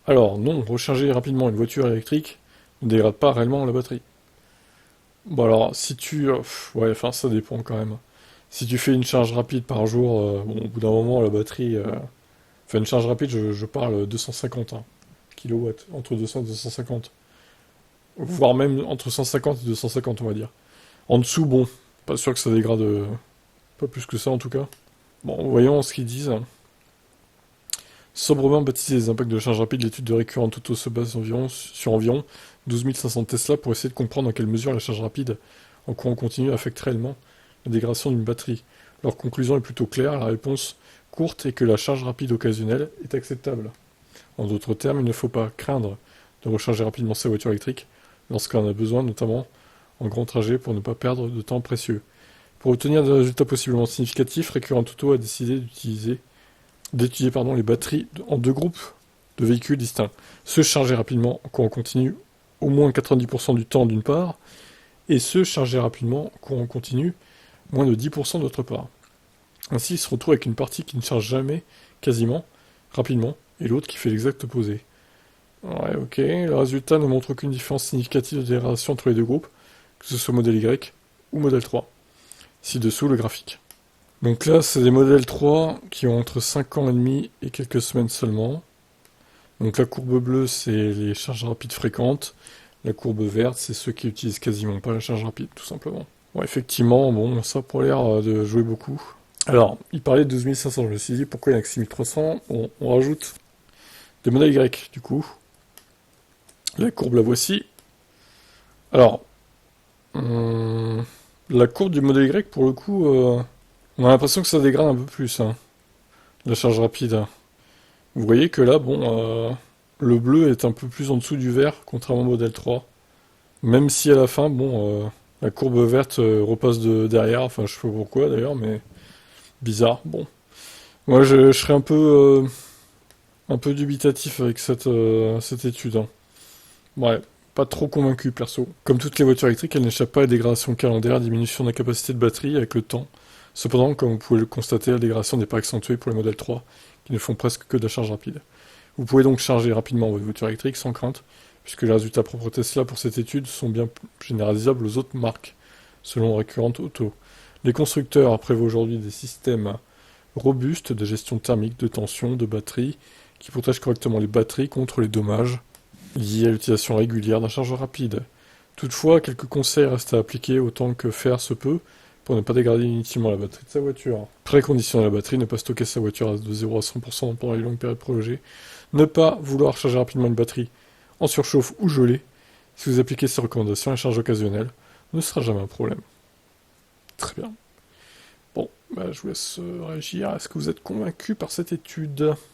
Alors, non, recharger rapidement une voiture électrique ne dégrade pas réellement la batterie. Bon alors, si tu... ouais, enfin, ça dépend quand même. Si tu fais une charge rapide par jour, bon, au bout d'un moment, la batterie... Enfin, une charge rapide, je parle 250 kilowatts, entre 200 et 250. Voire même entre 150 et 250, on va dire. En dessous, bon, pas sûr que ça dégrade pas plus que ça en tout cas. Bon, voyons ce qu'ils disent. Sobrement baptisé les impacts de la charge rapide, l'étude de Récurrent Auto se base sur environ 12 500 Tesla pour essayer de comprendre dans quelle mesure la charge rapide en courant continu affecte réellement la dégradation d'une batterie. Leur conclusion est plutôt claire, la réponse courte est que la charge rapide occasionnelle est acceptable. En d'autres termes, il ne faut pas craindre de recharger rapidement sa voiture électrique lorsqu'on en a besoin, notamment en grand trajet pour ne pas perdre de temps précieux. Pour obtenir des résultats possiblement significatifs, Récurrent Auto a décidé d'étudier les batteries en deux groupes de véhicules distincts. Ceux chargés rapidement en courant continu au moins 90% du temps d'une part, et ceux chargés rapidement en courant continu moins de 10% d'autre part. Ainsi, il se retrouve avec une partie qui ne charge jamais, quasiment, rapidement, et l'autre qui fait l'exact opposé. Ouais, ok, le résultat ne montre aucune différence significative de dégradation entre les deux groupes, que ce soit modèle Y ou modèle 3. Ci-dessous le graphique. Donc là, c'est des modèles 3 qui ont entre 5 ans et demi et quelques semaines seulement. Donc la courbe bleue, c'est les charges rapides fréquentes. La courbe verte, c'est ceux qui utilisent quasiment pas la charge rapide, tout simplement. Bon, effectivement, bon, ça pour l'air de jouer beaucoup. Alors, il parlait de 12 500, je me suis dit, pourquoi il n'y a que 6300? Bon, on rajoute des modèles Y, du coup. La courbe, la voici. Alors, la courbe du modèle Y, pour le coup, on a l'impression que ça dégrade un peu plus, hein, la charge rapide. Vous voyez que là, bon, le bleu est un peu plus en dessous du vert, contrairement au modèle 3. Même si à la fin, bon, la courbe verte repasse derrière, enfin je sais pas pourquoi d'ailleurs, mais bizarre, bon. Moi je serais un peu dubitatif avec cette étude, hein. Ouais, pas trop convaincu perso. Comme toutes les voitures électriques, elles n'échappent pas à la dégradation calendaire, diminution de la capacité de batterie avec le temps. Cependant, comme vous pouvez le constater, la dégradation n'est pas accentuée pour les modèles 3, qui ne font presque que de la charge rapide. Vous pouvez donc charger rapidement votre voiture électrique sans crainte, puisque les résultats propres Tesla pour cette étude sont bien généralisables aux autres marques, selon Récurrent Auto. Les constructeurs prévoient aujourd'hui des systèmes robustes de gestion thermique, de tension, de batterie, qui protègent correctement les batteries contre les dommages liés à l'utilisation régulière d'un chargeur rapide. Toutefois, quelques conseils restent à appliquer autant que faire se peut pour ne pas dégrader inutilement la batterie de sa voiture. Préconditionner la batterie, ne pas stocker sa voiture de 0 à 100% pendant les longues périodes prolongées, ne pas vouloir charger rapidement une batterie en surchauffe ou gelée. Si vous appliquez ces recommandations, la charge occasionnelle ne sera jamais un problème. Très bien. Bon, bah, je vous laisse réagir. Est-ce que vous êtes convaincu par cette étude?